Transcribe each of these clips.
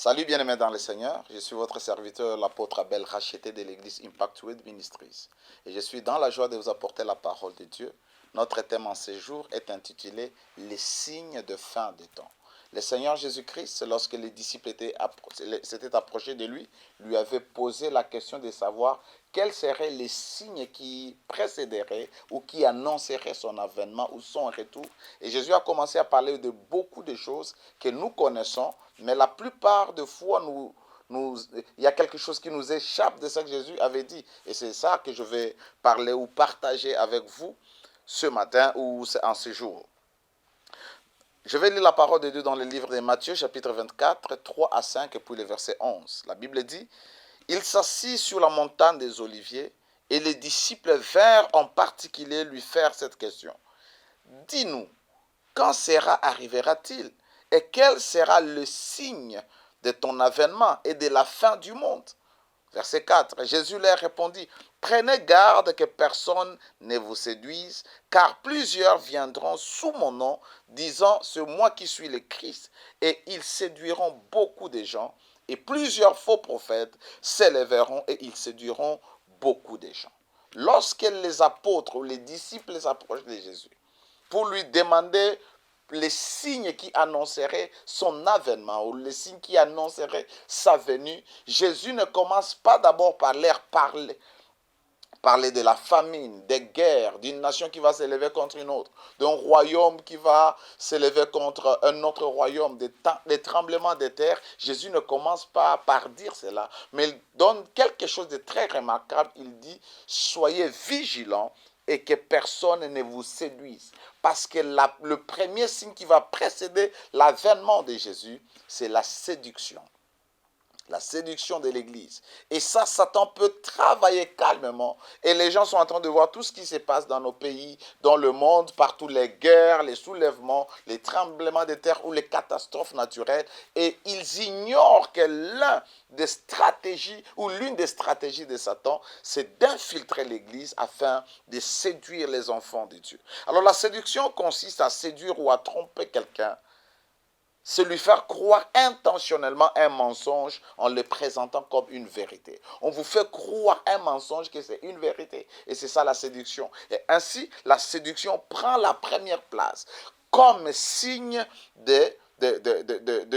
Salut bien-aimés dans le Seigneur, je suis votre serviteur, l'apôtre Abel Racheté de l'église Impact Word Ministries. Et je suis dans la joie de vous apporter la parole de Dieu. Notre thème en ce jour est intitulé « Les signes de fin des temps ». Le Seigneur Jésus-Christ, lorsque les disciples s'étaient approchés de lui avait posé la question de savoir quels seraient les signes qui précéderaient ou qui annonceraient son avènement ou son retour. Et Jésus a commencé à parler de beaucoup de choses que nous connaissons, mais la plupart des fois, il y a quelque chose qui nous échappe de ce que Jésus avait dit. Et c'est ça que je vais parler ou partager avec vous ce matin ou en ce jour. Je vais lire la parole de Dieu dans le livre de Matthieu, chapitre 24, 3 à 5, et puis le verset 11. La Bible dit, « Il s'assit sur la montagne des Oliviers, et les disciples vinrent en particulier lui faire cette question. Dis-nous, quand arrivera-t-il, et quel sera le signe de ton avènement et de la fin du monde ?» Verset 4, Jésus leur répondit, « Prenez garde que personne ne vous séduise, car plusieurs viendront sous mon nom, disant, c'est moi qui suis le Christ, et ils séduiront beaucoup de gens, et plusieurs faux prophètes s'élèveront et ils séduiront beaucoup de gens. » Lorsque les apôtres ou les disciples s'approchent de Jésus pour lui demander les signes qui annonceraient son avènement ou les signes qui annonceraient sa venue, Jésus ne commence pas d'abord par leur parler de la famine, des guerres, d'une nation qui va s'élever contre une autre, d'un royaume qui va s'élever contre un autre royaume, des tremblements de terre. Jésus ne commence pas par dire cela, mais il donne quelque chose de très remarquable. Il dit, soyez vigilants et que personne ne vous séduise. Parce que le premier signe qui va précéder l'avènement de Jésus, c'est la séduction. La séduction de l'Église. Et ça, Satan peut travailler calmement. Et les gens sont en train de voir tout ce qui se passe dans nos pays, dans le monde, partout les guerres, les soulèvements, les tremblements de terre ou les catastrophes naturelles. Et ils ignorent que l'une des stratégies de Satan, c'est d'infiltrer l'Église afin de séduire les enfants de Dieu. Alors la séduction consiste à séduire ou à tromper quelqu'un. C'est lui faire croire intentionnellement un mensonge en le présentant comme une vérité. On vous fait croire un mensonge que c'est une vérité. Et c'est ça la séduction. Et ainsi, la séduction prend la première place comme signe de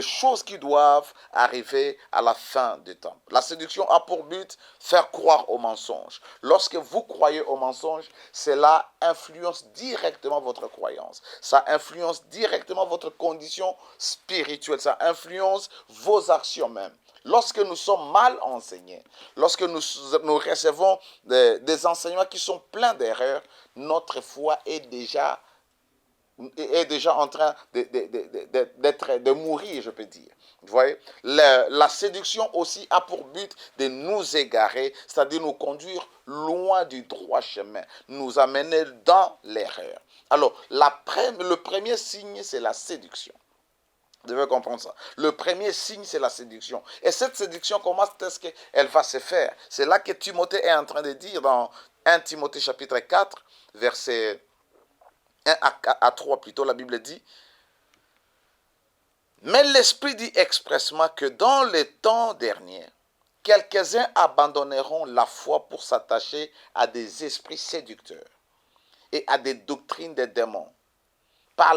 choses qui doivent arriver à la fin du temps. La séduction a pour but faire croire au mensonge. Lorsque vous croyez au mensonge, cela influence directement votre croyance. Ça influence directement votre condition spirituelle. Ça influence vos actions même. Lorsque nous sommes mal enseignés, lorsque nous recevons des enseignements qui sont pleins d'erreurs, notre foi est déjà en train de mourir, je peux dire. Vous voyez, la séduction aussi a pour but de nous égarer, c'est-à-dire nous conduire loin du droit chemin, nous amener dans l'erreur. Alors, le premier signe, c'est la séduction. Vous devez comprendre ça. Le premier signe, c'est la séduction. Et cette séduction, comment est-ce qu'elle va se faire? C'est là que Timothée est en train de dire dans 1 Timothée chapitre 4, verset 1 à 3 plutôt, la Bible dit, « Mais l'Esprit dit expressement que dans les temps derniers, quelques-uns abandonneront la foi pour s'attacher à des esprits séducteurs et à des doctrines des démons, par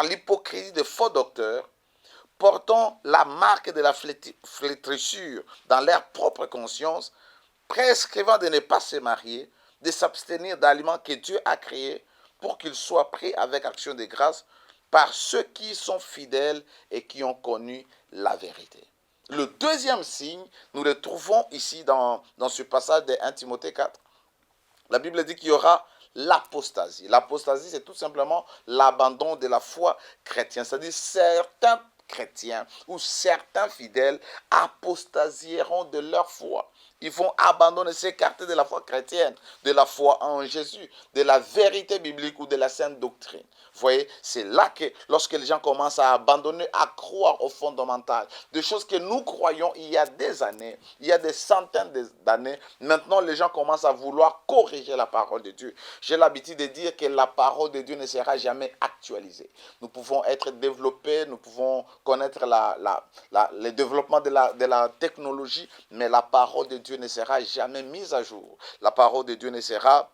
l'hypocrisie de faux docteurs, portant la marque de la flétrissure dans leur propre conscience, prescrivant de ne pas se marier, de s'abstenir d'aliments que Dieu a créés, pour qu'ils soient pris avec action de grâce par ceux qui sont fidèles et qui ont connu la vérité. » Le deuxième signe, nous le trouvons ici dans ce passage de 1 Timothée 4. La Bible dit qu'il y aura l'apostasie. L'apostasie, c'est tout simplement l'abandon de la foi chrétienne. C'est-à-dire certains chrétiens ou certains fidèles apostasieront de leur foi. Ils vont abandonner, s'écarter de la foi chrétienne, de la foi en Jésus, de la vérité biblique ou de la sainte doctrine. Vous voyez, c'est là que lorsque les gens commencent à abandonner, à croire au fondamental, des choses que nous croyons il y a des années, il y a des centaines d'années, maintenant les gens commencent à vouloir corriger la parole de Dieu. J'ai l'habitude de dire que la parole de Dieu ne sera jamais actualisée. Nous pouvons être développés, nous pouvons connaître le développement de la technologie, mais la parole de Dieu ne sera jamais mise à jour. La parole de Dieu ne sera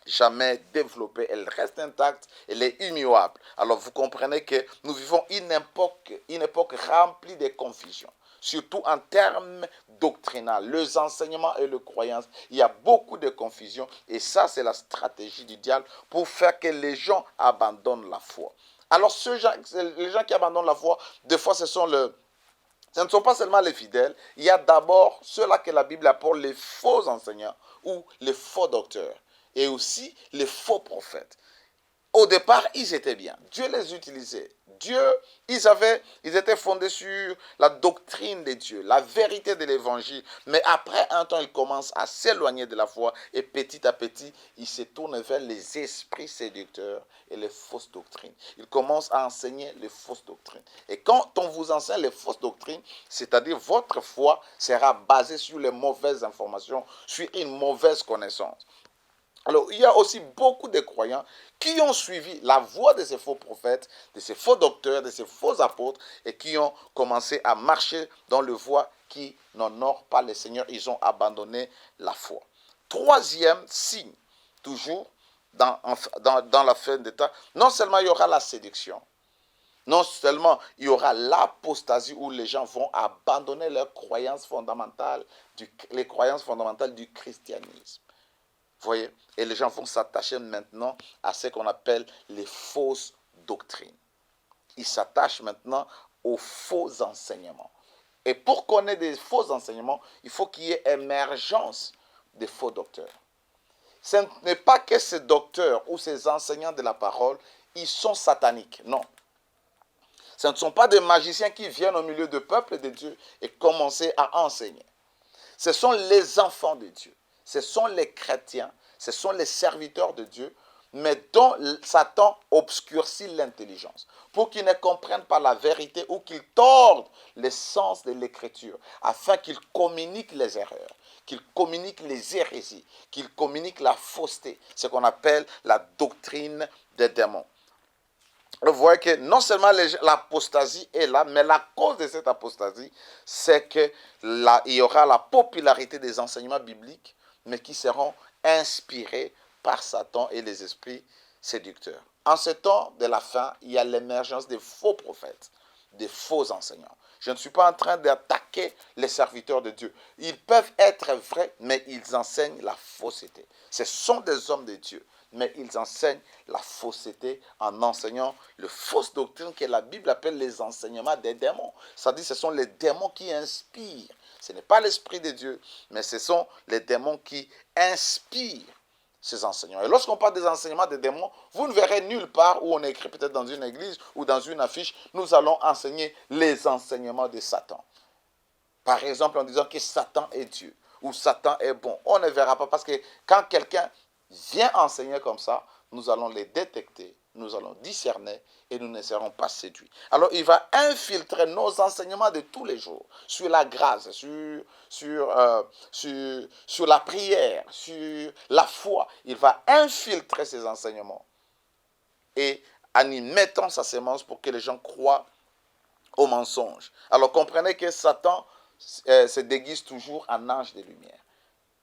jamais développée, elle reste intacte, elle est immuable. Alors vous comprenez que nous vivons une époque remplie de confusion, surtout en termes doctrinaux, les enseignements et les croyances. Il y a beaucoup de confusion et ça c'est la stratégie du diable pour faire que les gens abandonnent la foi. Alors les gens qui abandonnent la foi, des fois ce ne sont pas seulement les fidèles, il y a d'abord ceux-là que la Bible appelle les faux enseignants ou les faux docteurs et aussi les faux prophètes. Au départ, ils étaient bien. Dieu les utilisait. Ils étaient fondés sur la doctrine de Dieu, la vérité de l'évangile. Mais après un temps, ils commencent à s'éloigner de la foi et petit à petit, ils se tournent vers les esprits séducteurs et les fausses doctrines. Ils commencent à enseigner les fausses doctrines. Et quand on vous enseigne les fausses doctrines, c'est-à-dire votre foi sera basée sur les mauvaises informations, sur une mauvaise connaissance. Alors, il y a aussi beaucoup de croyants qui ont suivi la voie de ces faux prophètes, de ces faux docteurs, de ces faux apôtres et qui ont commencé à marcher dans le voie qui n'honore pas le Seigneur. Ils ont abandonné la foi. Troisième signe, toujours dans la fin des temps, non seulement il y aura la séduction, non seulement il y aura l'apostasie où les gens vont abandonner leurs croyances fondamentales, les croyances fondamentales du christianisme. Vous voyez? Et les gens vont s'attacher maintenant à ce qu'on appelle les fausses doctrines. Ils s'attachent maintenant aux faux enseignements. Et pour qu'on ait des faux enseignements, il faut qu'il y ait émergence des faux docteurs. Ce n'est pas que ces docteurs ou ces enseignants de la parole, ils sont sataniques. Non. Ce ne sont pas des magiciens qui viennent au milieu du peuple de Dieu et commencer à enseigner. Ce sont les enfants de Dieu. Ce sont les chrétiens, ce sont les serviteurs de Dieu, mais dont Satan obscurcit l'intelligence, pour qu'ils ne comprennent pas la vérité ou qu'ils tordent le sens de l'écriture, afin qu'ils communiquent les erreurs, qu'ils communiquent les hérésies, qu'ils communiquent la fausseté, ce qu'on appelle la doctrine des démons. Vous voyez que non seulement l'apostasie est là, mais la cause de cette apostasie, c'est qu'il y aura la popularité des enseignements bibliques, mais qui seront inspirés par Satan et les esprits séducteurs. En ce temps de la fin, il y a l'émergence des faux prophètes, des faux enseignants. Je ne suis pas en train d'attaquer les serviteurs de Dieu. Ils peuvent être vrais, mais ils enseignent la fausseté. Ce sont des hommes de Dieu, mais ils enseignent la fausseté en enseignant les fausses doctrines que la Bible appelle les enseignements des démons. C'est-à-dire que ce sont les démons qui inspirent. Ce n'est pas l'Esprit de Dieu, mais ce sont les démons qui inspirent ces enseignements. Et lorsqu'on parle des enseignements des démons, vous ne verrez nulle part où on est écrit peut-être dans une église ou dans une affiche, nous allons enseigner les enseignements de Satan. Par exemple, en disant que Satan est Dieu ou Satan est bon. On ne verra pas parce que quand quelqu'un vient enseigner comme ça, nous allons les détecter, nous allons discerner et nous ne serons pas séduits. Alors il va infiltrer nos enseignements de tous les jours sur la grâce, sur la prière, sur la foi. Il va infiltrer ces enseignements et en y mettant sa sémence pour que les gens croient au mensonge. Alors comprenez que Satan se déguise toujours en ange de lumière.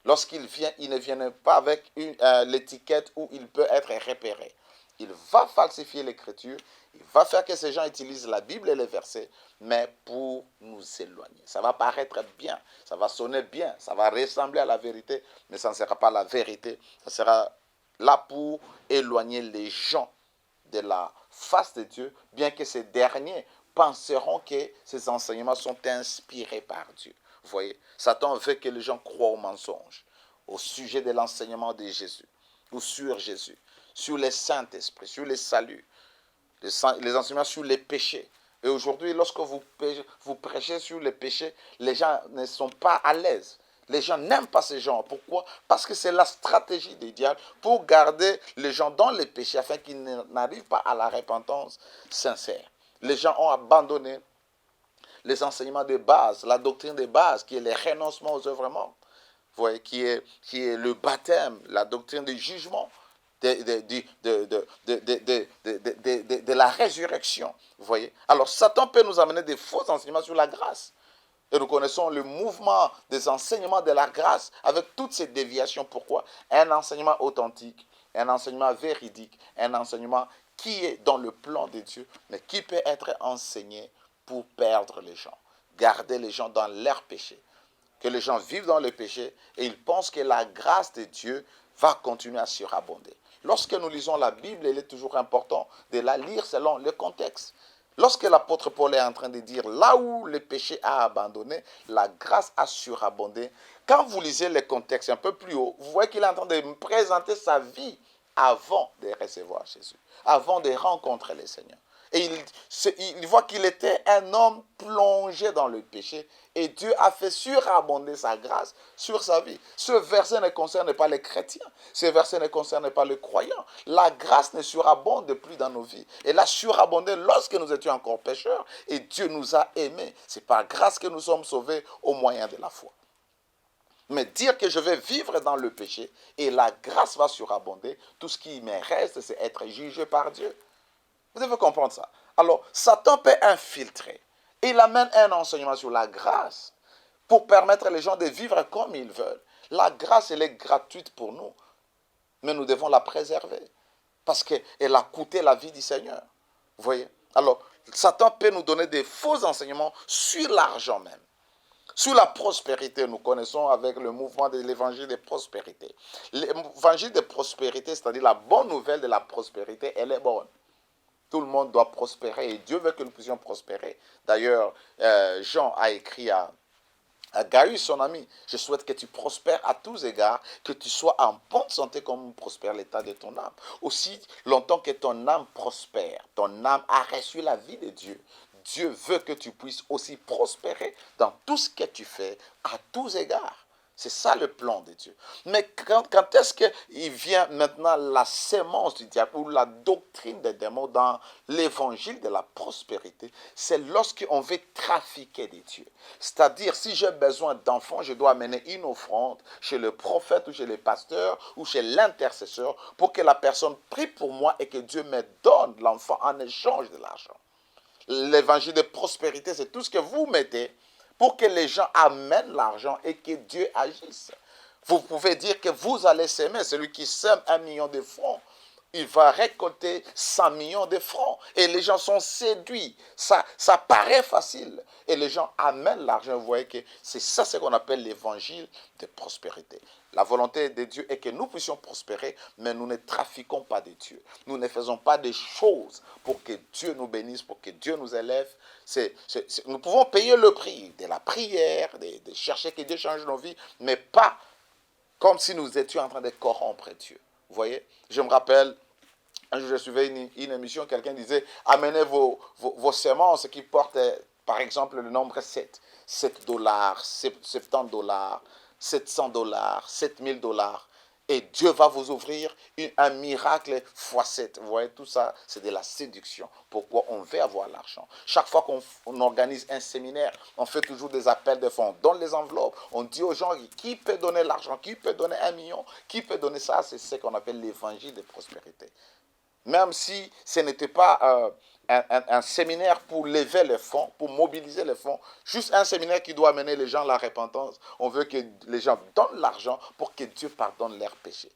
Lorsqu'il vient, il ne vient pas avec l'étiquette où il peut être repéré. Il va falsifier l'écriture, il va faire que ces gens utilisent la Bible et les versets, mais pour nous éloigner. Ça va paraître bien, ça va sonner bien, ça va ressembler à la vérité, mais ça ne sera pas la vérité. Ça sera là pour éloigner les gens de la face de Dieu, bien que ces derniers penseront que ces enseignements sont inspirés par Dieu. Vous voyez, Satan veut que les gens croient au mensonge, au sujet de l'enseignement de Jésus, ou sur Jésus, sur le Saint-Esprit, sur le salut, les enseignements sur les péchés. Et aujourd'hui, lorsque vous prêchez sur les péchés, les gens ne sont pas à l'aise. Les gens n'aiment pas ces gens. Pourquoi? Parce que c'est la stratégie des diables pour garder les gens dans les péchés afin qu'ils n'arrivent pas à la repentance sincère. Les gens ont abandonné les enseignements de base, la doctrine de base, qui est le renoncement aux œuvres mortes. Vous voyez, qui est le baptême, la doctrine du jugement, de la résurrection. Vous voyez. Alors, Satan peut nous amener des faux enseignements sur la grâce. Et nous connaissons le mouvement des enseignements de la grâce avec toutes ces déviations. Pourquoi? Un enseignement authentique, un enseignement véridique, un enseignement qui est dans le plan de Dieu, mais qui peut être enseigné pour perdre les gens, garder les gens dans leur péché. Que les gens vivent dans le péché et ils pensent que la grâce de Dieu va continuer à surabonder. Lorsque nous lisons la Bible, il est toujours important de la lire selon le contexte. Lorsque l'apôtre Paul est en train de dire là où le péché a abandonné, la grâce a surabondé. Quand vous lisez le contexte un peu plus haut, vous voyez qu'il est en train de présenter sa vie avant de recevoir Jésus, avant de rencontrer le Seigneur. Et il voit qu'il était un homme plongé dans le péché et Dieu a fait surabonder sa grâce sur sa vie. Ce verset ne concerne pas les chrétiens, ce verset ne concerne pas les croyants. La grâce ne surabonde plus dans nos vies. Elle a surabondé lorsque nous étions encore pécheurs et Dieu nous a aimés. C'est par grâce que nous sommes sauvés au moyen de la foi. Mais dire que je vais vivre dans le péché et la grâce va surabonder, tout ce qui me reste, c'est être jugé par Dieu. Vous devez comprendre ça. Alors, Satan peut infiltrer. Il amène un enseignement sur la grâce pour permettre les gens de vivre comme ils veulent. La grâce, elle est gratuite pour nous, mais nous devons la préserver parce qu'elle a coûté la vie du Seigneur. Vous voyez? Alors, Satan peut nous donner des faux enseignements sur l'argent même. Sur la prospérité, nous connaissons avec le mouvement de l'évangile de prospérité. L'évangile de prospérité, c'est-à-dire la bonne nouvelle de la prospérité, elle est bonne. Tout le monde doit prospérer et Dieu veut que nous puissions prospérer. D'ailleurs, Jean a écrit à Gaius, son ami, je souhaite que tu prospères à tous égards, que tu sois en bonne santé comme prospère l'état de ton âme. Aussi longtemps que ton âme prospère, ton âme a reçu la vie de Dieu. Dieu veut que tu puisses aussi prospérer dans tout ce que tu fais à tous égards. C'est ça le plan de Dieu. Mais quand est-ce qu'il vient maintenant la sémence du diable ou la doctrine des démons dans l'évangile de la prospérité? C'est lorsqu'on veut trafiquer des dieux. C'est-à-dire, si j'ai besoin d'enfants, je dois amener une offrande chez le prophète ou chez le pasteur ou chez l'intercesseur pour que la personne prie pour moi et que Dieu me donne l'enfant en échange de l'argent. L'évangile de prospérité, c'est tout ce que vous mettez pour que les gens amènent l'argent et que Dieu agisse. Vous pouvez dire que vous allez s'aimer. Celui qui sème 1 million de francs, il va récolter 100 millions de francs. Et les gens sont séduits. Ça paraît facile. Et les gens amènent l'argent. Vous voyez que c'est ça ce qu'on appelle l'évangile de prospérité. La volonté de Dieu est que nous puissions prospérer, mais nous ne trafiquons pas de Dieu. Nous ne faisons pas des choses pour que Dieu nous bénisse, pour que Dieu nous élève. Nous pouvons payer le prix de la prière, de chercher que Dieu change nos vies, mais pas comme si nous étions en train de corrompre Dieu. Vous voyez? Je me rappelle, un jour je suivais une émission, quelqu'un disait, amenez vos semences qui portent, par exemple, le nombre 7. $7, $70, $700, $7000. Et Dieu va vous ouvrir un miracle x7. Vous voyez, tout ça, c'est de la séduction. Pourquoi on veut avoir l'argent? Chaque fois qu'on organise un séminaire, on fait toujours des appels de fonds. On donne les enveloppes. On dit aux gens qui peut donner l'argent, qui peut donner 1 million, qui peut donner ça. C'est ce qu'on appelle l'évangile de prospérité. Même si ce n'était pas un séminaire pour lever les fonds, pour mobiliser les fonds, juste un séminaire qui doit amener les gens à la repentance. On veut que les gens donnent l'argent pour que Dieu pardonne leurs péchés.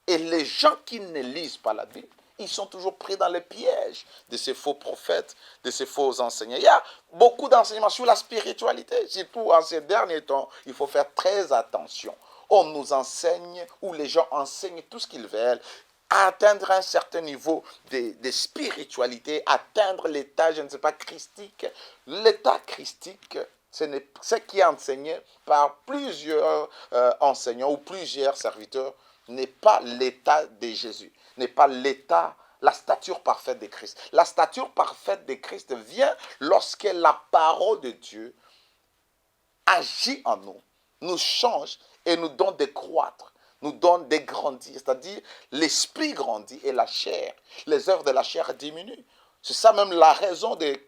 Et les gens qui ne lisent pas la Bible, ils sont toujours pris dans le piège de ces faux prophètes, de ces faux enseignants. Il y a beaucoup d'enseignements sur la spiritualité, surtout en ces derniers temps. Il faut faire très attention. On nous enseigne, ou les gens enseignent tout ce qu'ils veulent, à atteindre un certain niveau de spiritualité, atteindre l'état, je ne sais pas, christique. L'état christique, c'est ce qui est enseigné par plusieurs enseignants ou plusieurs serviteurs, n'est pas l'état de Jésus, n'est pas l'état, la stature parfaite de Christ. La stature parfaite de Christ vient lorsque la parole de Dieu agit en nous, nous change et nous donne de croître, nous donne de grandir. C'est-à-dire, l'esprit grandit et la chair, les œuvres de la chair diminuent. C'est ça même la raison de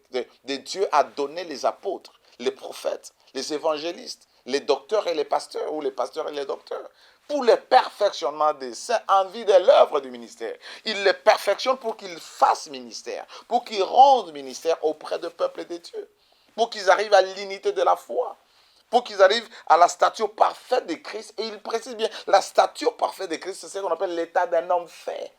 Dieu a donné les apôtres, les prophètes, les évangélistes, les docteurs et les pasteurs, ou les pasteurs et les docteurs, pour le perfectionnement des saints en vue de l'œuvre du ministère. Il les perfectionne pour qu'ils fassent ministère, pour qu'ils rendent ministère auprès du peuple de Dieu, pour qu'ils arrivent à l'unité de la foi, pour qu'ils arrivent à la stature parfaite de Christ. Et il précise bien, la stature parfaite de Christ, c'est ce qu'on appelle l'état d'un homme fait.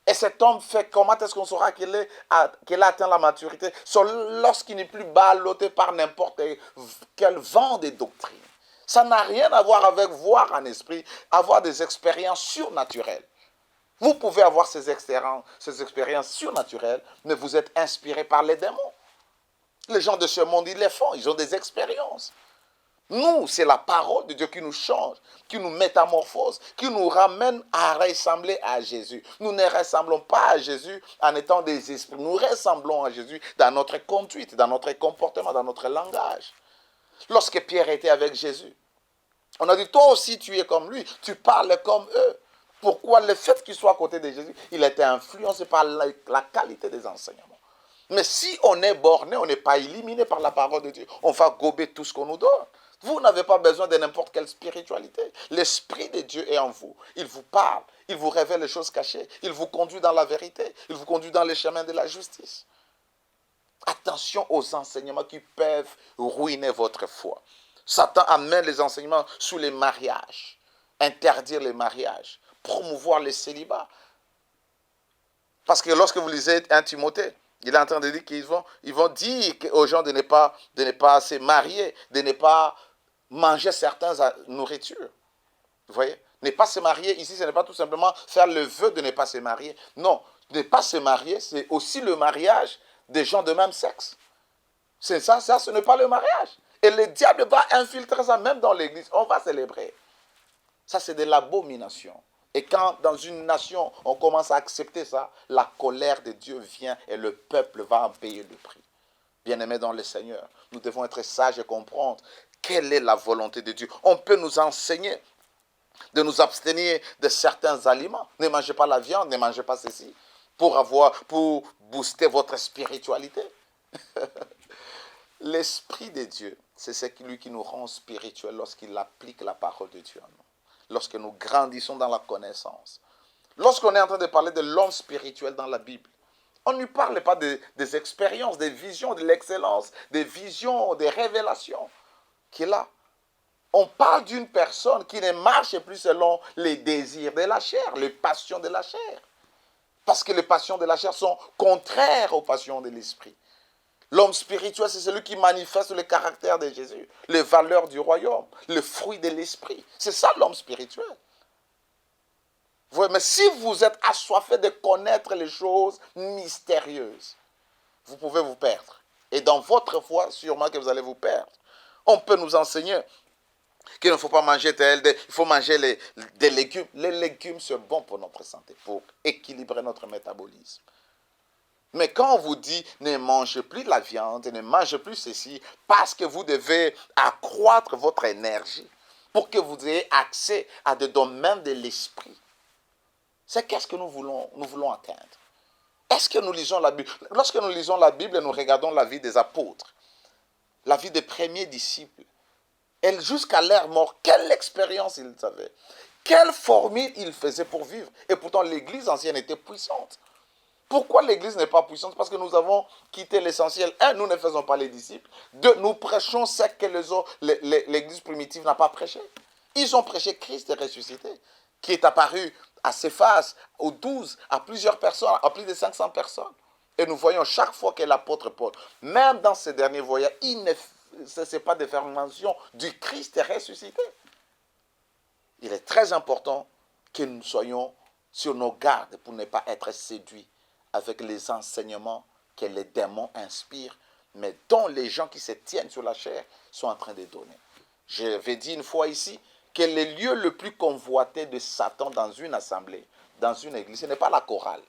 Et cet homme fait, comment est-ce qu'on saura qu'il a atteint la maturité? C'est lorsqu'il n'est plus ballotté par n'importe quel vent de doctrine. Ça n'a rien à voir avec voir en esprit, avoir des expériences surnaturelles. Vous pouvez avoir ces expériences surnaturelles, mais vous êtes inspiré par les démons. Les gens de ce monde, ils les font, ils ont des expériences. Nous, c'est la parole de Dieu qui nous change, qui nous métamorphose, qui nous ramène à ressembler à Jésus. Nous ne ressemblons pas à Jésus en étant des esprits. Nous ressemblons à Jésus dans notre conduite, dans notre comportement, dans notre langage. Lorsque Pierre était avec Jésus, on a dit, toi aussi tu es comme lui, tu parles comme eux. Pourquoi? Le fait qu'il soit à côté de Jésus, il était influencé par la qualité des enseignements. Mais si on est borné, on n'est pas éliminé par la parole de Dieu, on va gober tout ce qu'on nous donne. Vous n'avez pas besoin de n'importe quelle spiritualité. L'Esprit de Dieu est en vous. Il vous parle, il vous révèle les choses cachées, il vous conduit dans la vérité, il vous conduit dans les chemins de la justice. Attention aux enseignements qui peuvent ruiner votre foi. Satan amène les enseignements sous les mariages, interdire les mariages, promouvoir le célibat. Parce que lorsque vous lisez 1 Timothée, il est en train de dire qu'ils vont dire aux gens de ne pas se marier, de ne pas manger certaines nourritures. Vous voyez? Ne pas se marier, ici, ce n'est pas tout simplement faire le vœu de ne pas se marier. Non, ne pas se marier, c'est aussi le mariage des gens de même sexe. C'est ça, ce n'est pas le mariage. Et le diable va infiltrer ça même dans l'église. On va célébrer. Ça, c'est de l'abomination. Et quand dans une nation, on commence à accepter ça, la colère de Dieu vient et le peuple va en payer le prix. Bien-aimés dans le Seigneur, nous devons être sages et comprendre quelle est la volonté de Dieu. On peut nous enseigner de nous abstenir de certains aliments. Ne mangez pas la viande, ne mangez pas ceci, pour booster votre spiritualité. L'Esprit de Dieu, c'est celui qui nous rend spirituels lorsqu'il applique la parole de Dieu en nous. Lorsque nous grandissons dans la connaissance. Lorsqu'on est en train de parler de l'homme spirituel dans la Bible, on ne parle pas des expériences, des visions, de l'excellence, des visions, des révélations qu'il a. On parle d'une personne qui ne marche plus selon les désirs de la chair, les passions de la chair. Parce que les passions de la chair sont contraires aux passions de l'esprit. L'homme spirituel, c'est celui qui manifeste le caractère de Jésus, les valeurs du royaume, le fruit de l'esprit. C'est ça l'homme spirituel. Vous voyez, mais si vous êtes assoiffé de connaître les choses mystérieuses, vous pouvez vous perdre. Et dans votre foi, sûrement que vous allez vous perdre. On peut nous enseigner qu'il ne faut pas manger il faut manger des légumes. Les légumes, c'est bon pour notre santé, pour équilibrer notre métabolisme. Mais quand on vous dit ne mangez plus la viande, ne mangez plus ceci, parce que vous devez accroître votre énergie pour que vous ayez accès à des domaines de l'esprit, c'est qu'est-ce que nous voulons atteindre? Est-ce que nous lisons la Bible? Lorsque nous lisons la Bible, nous regardons la vie des apôtres, la vie des premiers disciples, et jusqu'à leur mort, quelle expérience ils avaient, quelle formule ils faisaient pour vivre. Et pourtant, l'Église ancienne était puissante. Pourquoi l'Église n'est pas puissante? Parce que nous avons quitté l'essentiel. Un, nous ne faisons pas les disciples. Deux, nous prêchons ce que l'Église primitive n'a pas prêché. Ils ont prêché Christ ressuscité, qui est apparu à Céphas, aux 12, à plusieurs personnes, à plus de 500 personnes. Et nous voyons chaque fois que l'apôtre Paul, même dans ses derniers voyages, il ne cessait pas de faire mention du Christ ressuscité. Il est très important que nous soyons sur nos gardes pour ne pas être séduits avec les enseignements que les démons inspirent, mais dont les gens qui se tiennent sur la chair sont en train de donner. Je vais dire une fois ici que le lieu le plus convoité de Satan dans une assemblée, dans une église, ce n'est pas la chorale.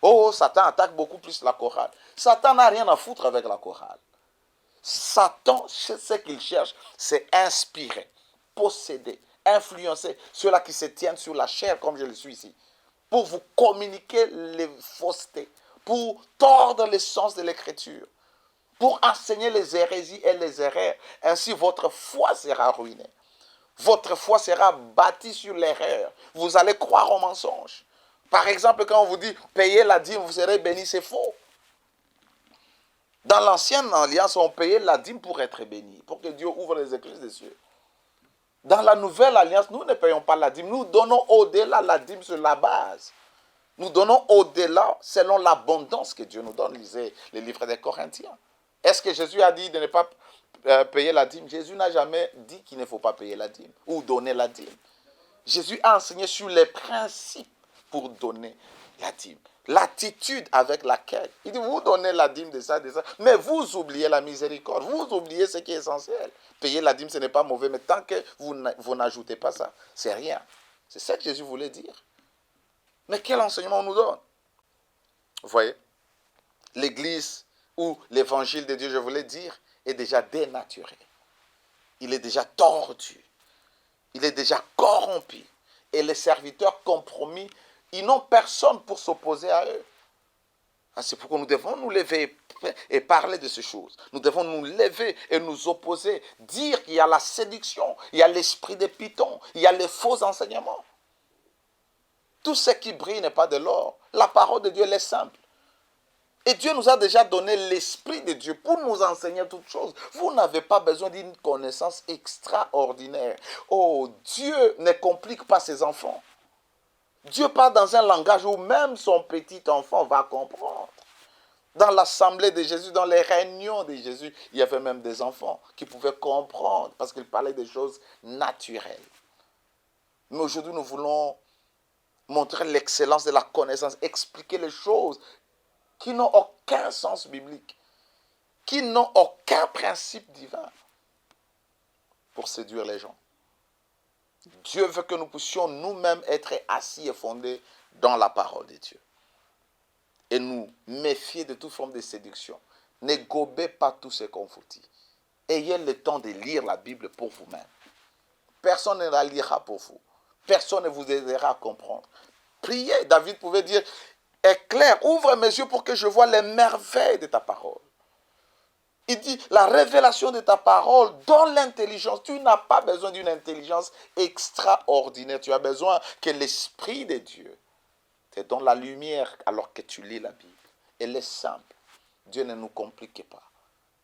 Oh, Satan attaque beaucoup plus la chorale. Satan n'a rien à foutre avec la chorale. Satan, ce qu'il cherche, c'est inspirer, posséder, influencer ceux-là qui se tiennent sur la chair, comme je le suis ici, pour vous communiquer les faussetés, pour tordre le sens de l'écriture, pour enseigner les hérésies et les erreurs. Ainsi, votre foi sera ruinée. Votre foi sera bâtie sur l'erreur. Vous allez croire au mensonge. Par exemple, quand on vous dit payez la dîme, vous serez béni, c'est faux. Dans l'ancienne alliance, on payait la dîme pour être béni, pour que Dieu ouvre les écluses des cieux. Dans la nouvelle alliance, nous ne payons pas la dîme. Nous donnons au-delà la dîme sur la base. Nous donnons au-delà selon l'abondance que Dieu nous donne. Lisez les livres des Corinthiens. Est-ce que Jésus a dit de ne pas payer la dîme? Jésus n'a jamais dit qu'il ne faut pas payer la dîme ou donner la dîme. Jésus a enseigné sur les principes pour donner la dîme. L'attitude avec laquelle il dit vous donnez la dîme de ça, mais vous oubliez la miséricorde, vous oubliez ce qui est essentiel. Payer la dîme, ce n'est pas mauvais, mais tant que vous n'ajoutez pas ça, c'est rien. C'est ça que Jésus voulait dire. Mais quel enseignement on nous donne? Vous voyez, l'Église ou l'évangile de Dieu, je voulais dire, est déjà dénaturé. Il est déjà tordu. Il est déjà corrompu. Et les serviteurs compromis, ils n'ont personne pour s'opposer à eux. C'est pourquoi nous devons nous lever et parler de ces choses. Nous devons nous lever et nous opposer, dire qu'il y a la séduction, il y a l'esprit des pitons, il y a les faux enseignements. Tout ce qui brille n'est pas de l'or. La parole de Dieu, elle est simple. Et Dieu nous a déjà donné l'Esprit de Dieu pour nous enseigner toutes choses. Vous n'avez pas besoin d'une connaissance extraordinaire. Oh, Dieu ne complique pas ses enfants. Dieu parle dans un langage où même son petit enfant va comprendre. Dans l'assemblée de Jésus, dans les réunions de Jésus, il y avait même des enfants qui pouvaient comprendre parce qu'il parlait des choses naturelles. Mais aujourd'hui, nous voulons montrer l'excellence de la connaissance, expliquer les choses qui n'ont aucun sens biblique, qui n'ont aucun principe divin pour séduire les gens. Dieu veut que nous puissions nous-mêmes être assis et fondés dans la parole de Dieu. Et nous méfier de toute forme de séduction. Ne gobez pas tous ces confoutis. Ayez le temps de lire la Bible pour vous-même. Personne ne la lira pour vous. Personne ne vous aidera à comprendre. Priez. David pouvait dire, éclaire, ouvre mes yeux pour que je voie les merveilles de ta parole. Il dit, la révélation de ta parole donne l'intelligence. Tu n'as pas besoin d'une intelligence extraordinaire. Tu as besoin que l'Esprit de Dieu te donne la lumière alors que tu lis la Bible. Elle est simple. Dieu ne nous complique pas.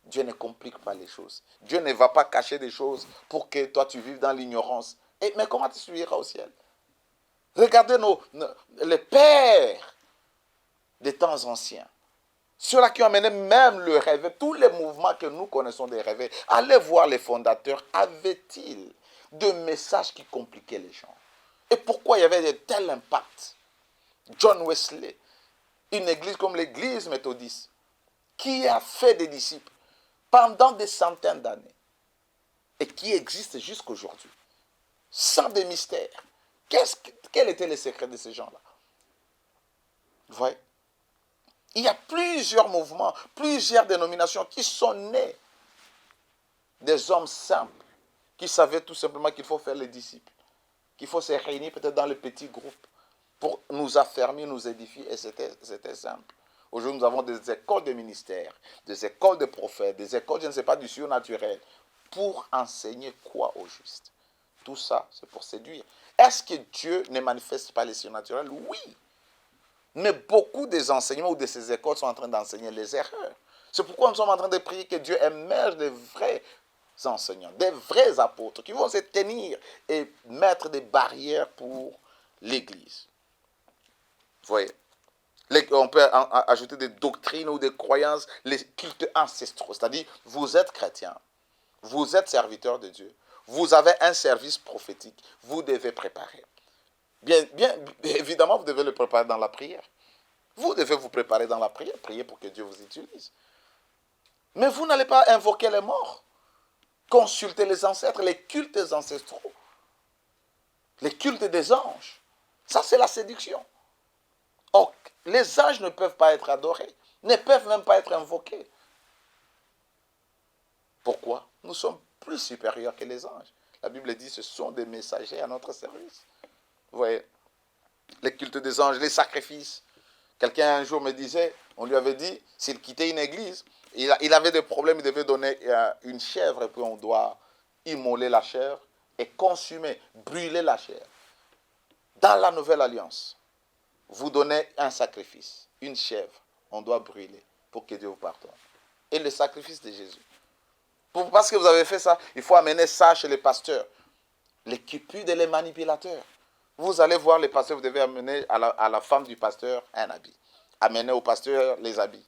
Dieu ne complique pas les choses. Dieu ne va pas cacher des choses pour que toi tu vives dans l'ignorance. Mais comment tu suivras au ciel? Regardez les pères des temps anciens. Ceux-là qui ont mené même le réveil, tous les mouvements que nous connaissons des réveils, allez voir les fondateurs, avaient-ils de messages qui compliquaient les gens? Et pourquoi il y avait de tels impacts? John Wesley, une église comme l'église méthodiste, qui a fait des disciples pendant des centaines d'années et qui existe jusqu'à aujourd'hui, sans des mystères. Quel était le secret de ces gens-là? Vous voyez? Il y a plusieurs mouvements, plusieurs dénominations qui sont nées des hommes simples qui savaient tout simplement qu'il faut faire les disciples, qu'il faut se réunir peut-être dans les petits groupes pour nous affermir, nous édifier, et c'était simple. Aujourd'hui, nous avons des écoles de ministères, des écoles de prophètes, des écoles, je ne sais pas, du surnaturel, pour enseigner quoi au juste? Tout ça, c'est pour séduire. Est-ce que Dieu ne manifeste pas les surnaturels? Oui. Mais beaucoup des enseignements ou de ces écoles sont en train d'enseigner les erreurs. C'est pourquoi nous sommes en train de prier que Dieu émerge des vrais enseignants, des vrais apôtres qui vont se tenir et mettre des barrières pour l'Église. Vous voyez, on peut ajouter des doctrines ou des croyances, les cultes ancestraux. C'est-à-dire, vous êtes chrétien, vous êtes serviteur de Dieu, vous avez un service prophétique, vous devez préparer. Bien, évidemment, vous devez le préparer dans la prière. Vous devez vous préparer dans la prière, prier pour que Dieu vous utilise. Mais vous n'allez pas invoquer les morts. Consulter les ancêtres, les cultes ancestraux. Les cultes des anges. Ça, c'est la séduction. Or, les anges ne peuvent pas être adorés, ne peuvent même pas être invoqués. Pourquoi? Nous sommes plus supérieurs que les anges. La Bible dit ce sont des messagers à notre service. Vous voyez, les cultes des anges, les sacrifices. Quelqu'un un jour me disait, on lui avait dit, s'il quittait une église, il avait des problèmes, il devait donner une chèvre, et puis on doit immoler la chair et consumer, brûler la chair. Dans la nouvelle alliance, vous donnez un sacrifice, une chèvre, on doit brûler pour que Dieu vous pardonne. Et le sacrifice de Jésus. Parce que vous avez fait ça, il faut amener ça chez les pasteurs, les cupides et les manipulateurs. Vous allez voir les pasteurs, vous devez amener à la femme du pasteur un habit. Amener au pasteur les habits.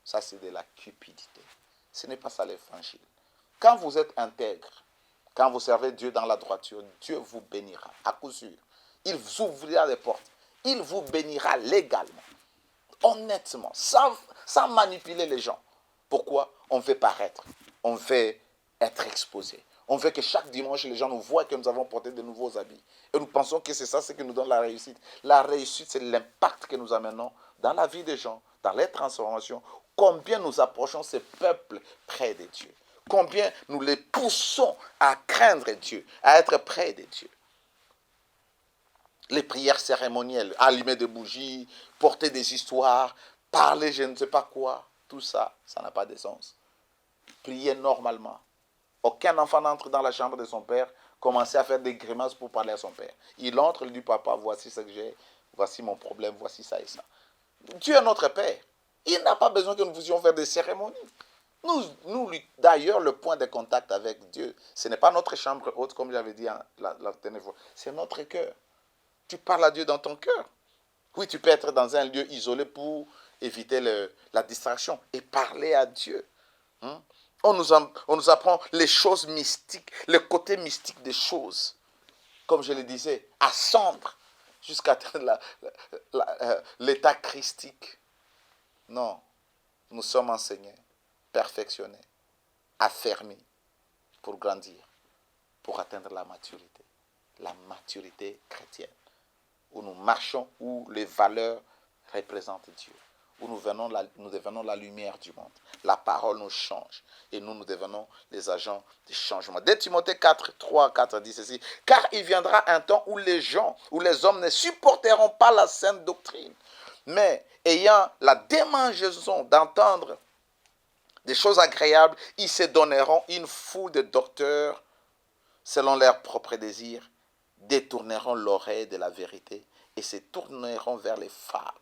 Ça, c'est de la cupidité. Ce n'est pas ça l'évangile. Quand vous êtes intègre, quand vous servez Dieu dans la droiture, Dieu vous bénira, à coup sûr. Il vous ouvrira les portes. Il vous bénira légalement, honnêtement, sans manipuler les gens. Pourquoi? On veut paraître, on veut être exposé. On veut que chaque dimanche, les gens nous voient que nous avons porté de nouveaux habits. Et nous pensons que c'est ça ce qui nous donne la réussite. La réussite, c'est l'impact que nous amenons dans la vie des gens, dans les transformations. Combien nous approchons ces peuples près de Dieu. Combien nous les poussons à craindre Dieu, à être près de Dieu. Les prières cérémonielles, allumer des bougies, porter des histoires, parler je ne sais pas quoi, tout ça, ça n'a pas de sens. Prier normalement. Aucun enfant n'entre dans la chambre de son père, commencer à faire des grimaces pour parler à son père. Il entre, il dit, papa, voici ce que j'ai, voici mon problème, voici ça et ça. Dieu est notre Père. Il n'a pas besoin que nous puissions faire des cérémonies. Nous, d'ailleurs, le point de contact avec Dieu, ce n'est pas notre chambre haute, comme j'avais dit la dernière fois, c'est notre cœur. Tu parles à Dieu dans ton cœur. Oui, tu peux être dans un lieu isolé pour éviter la distraction et parler à Dieu. On nous apprend les choses mystiques, le côté mystique des choses. Comme je le disais, ascendre jusqu'à l'état christique. Non, nous sommes enseignés, perfectionnés, affermis pour grandir, pour atteindre la maturité chrétienne, où nous marchons, où les valeurs représentent Dieu, où nous devenons la lumière du monde. La parole nous change et nous devenons les agents du changement. 2 Timothée 4, 3, 4 dit ceci, « Car il viendra un temps où les hommes ne supporteront pas la sainte doctrine, mais ayant la démangeaison d'entendre des choses agréables, ils se donneront une foule de docteurs selon leurs propres désirs, détourneront l'oreille de la vérité et se tourneront vers les fables. »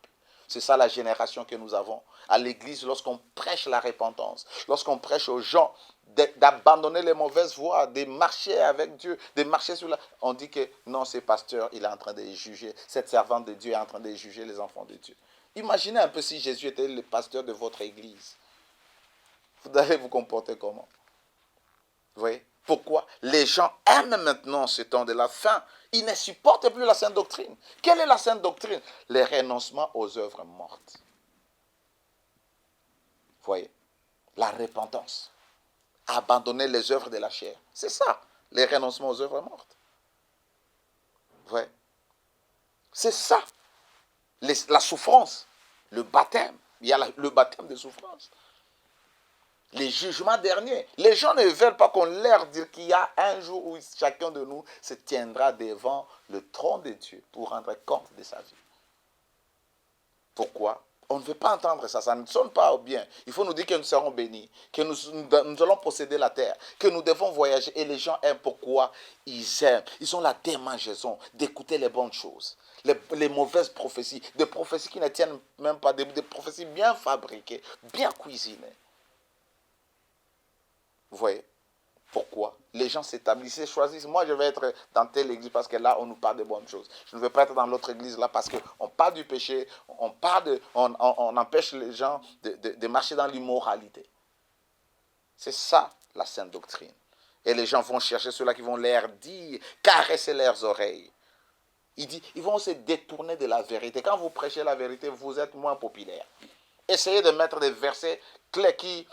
C'est ça la génération que nous avons à l'église lorsqu'on prêche la repentance, lorsqu'on prêche aux gens d'abandonner les mauvaises voies, de marcher avec Dieu, de marcher sur la... On dit que non, ce pasteur, il est en train de juger, cette servante de Dieu est en train de juger les enfants de Dieu. Imaginez un peu si Jésus était le pasteur de votre église. Vous allez vous comporter comment? Vous voyez? Pourquoi? Les gens aiment maintenant ce temps de la fin. Ils ne supportent plus la sainte doctrine. Quelle est la sainte doctrine? Le renoncement aux œuvres mortes. Vous voyez? La repentance. Abandonner les œuvres de la chair. C'est ça, le renoncement aux œuvres mortes. Vous voyez? C'est ça. La souffrance. Le baptême. Il y a le baptême de souffrance. Les jugements derniers. Les gens ne veulent pas qu'on leur dise qu'il y a un jour où chacun de nous se tiendra devant le trône de Dieu pour rendre compte de sa vie. Pourquoi? On ne veut pas entendre ça, ça ne sonne pas bien. Il faut nous dire que nous serons bénis, que nous allons posséder la terre, que nous devons voyager. Et les gens aiment pourquoi? Ils aiment. Ils ont la démangeaison d'écouter les bonnes choses, les mauvaises prophéties, des prophéties qui ne tiennent même pas, des prophéties bien fabriquées, bien cuisinées. Vous voyez? Pourquoi? Les gens s'établissent, choisissent. Moi, je vais être dans telle église parce que là, on nous parle de bonnes choses. Je ne veux pas être dans l'autre église là parce qu'on parle du péché, on empêche les gens de marcher dans l'immoralité. C'est ça, la sainte doctrine. Et les gens vont chercher ceux-là qui vont leur dire, caresser leurs oreilles. Ils vont se détourner de la vérité. Quand vous prêchez la vérité, vous êtes moins populaire. Essayez de mettre des versets clés qui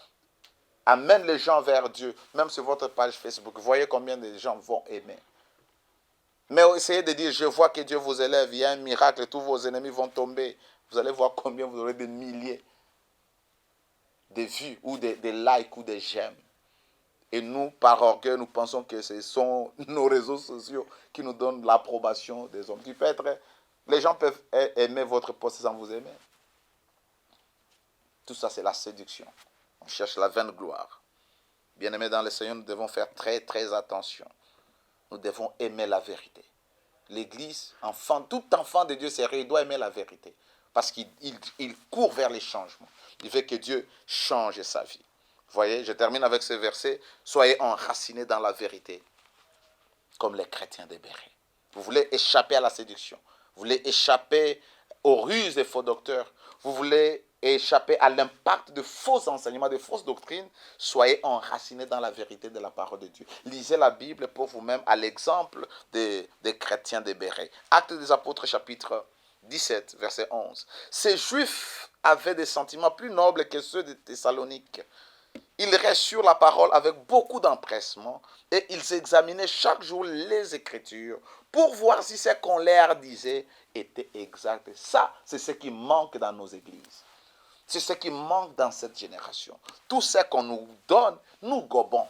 amène les gens vers Dieu, même sur votre page Facebook. Voyez combien de gens vont aimer. Mais essayez de dire, je vois que Dieu vous élève, il y a un miracle, et tous vos ennemis vont tomber. Vous allez voir combien vous aurez des milliers de vues, ou des likes, ou des j'aime. Et nous, par orgueil, nous pensons que ce sont nos réseaux sociaux qui nous donnent l'approbation des hommes. Les gens peuvent aimer votre poste sans vous aimer. Tout ça, c'est la séduction. On cherche la vaine gloire. Bien-aimés dans le Seigneur, nous devons faire très, très attention. Nous devons aimer la vérité. L'Église, tout enfant de Dieu sérieux, il doit aimer la vérité. Parce qu'il court vers les changements. Il veut que Dieu change sa vie. Vous voyez, je termine avec ce verset. Soyez enracinés dans la vérité, comme les chrétiens des Bérets. Vous voulez échapper à la séduction. Vous voulez échapper aux ruses des faux docteurs. Vous voulez échapper à l'impact de faux enseignements, de fausses doctrines. Soyez enracinés dans la vérité de la parole de Dieu. Lisez la Bible pour vous-même à l'exemple des chrétiens des Bérets. Actes des Apôtres, chapitre 17, verset 11. Ces Juifs avaient des sentiments plus nobles que ceux de Thessalonique. Ils reçurent la parole avec beaucoup d'empressement et ils examinaient chaque jour les Écritures pour voir si ce qu'on leur disait était exact. Ça, c'est ce qui manque dans nos églises. C'est ce qui manque dans cette génération. Tout ce qu'on nous donne, nous gobons.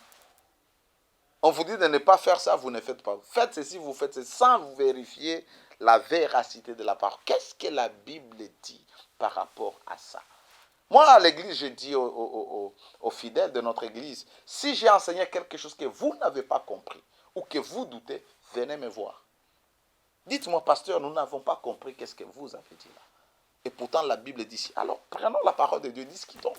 On vous dit de ne pas faire ça, vous ne faites pas. Faites ceci, vous faites ceci, sans vous vérifier la véracité de la parole. Qu'est-ce que la Bible dit par rapport à ça? Moi, à l'église, je dis aux fidèles de notre église, si j'ai enseigné quelque chose que vous n'avez pas compris ou que vous doutez, venez me voir. Dites-moi, pasteur, nous n'avons pas compris qu'est-ce que vous avez dit là. Et pourtant, la Bible dit, alors prenons la parole de Dieu, discutons.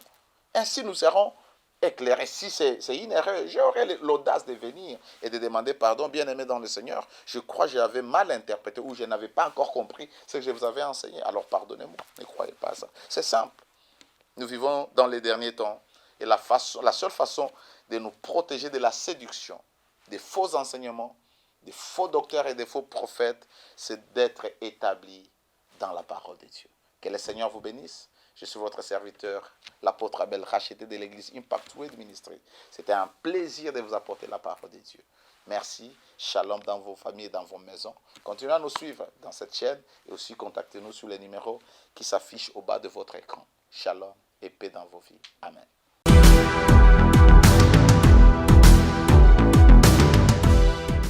Ainsi, nous serons éclairés. Si c'est une erreur, j'aurai l'audace de venir et de demander pardon, bien-aimé dans le Seigneur. Je crois que j'avais mal interprété ou je n'avais pas encore compris ce que je vous avais enseigné. Alors pardonnez-moi, ne croyez pas à ça. C'est simple. Nous vivons dans les derniers temps et la seule façon de nous protéger de la séduction, des faux enseignements, des faux docteurs et des faux prophètes, c'est d'être établi dans la parole de Dieu. Que le Seigneur vous bénisse. Je suis votre serviteur, l'apôtre Abel Racheté de l'église Impact Word Ministry. C'était un plaisir de vous apporter la parole de Dieu. Merci. Shalom dans vos familles et dans vos maisons. Continuez à nous suivre dans cette chaîne et aussi contactez-nous sur les numéros qui s'affichent au bas de votre écran. Shalom et paix dans vos vies. Amen.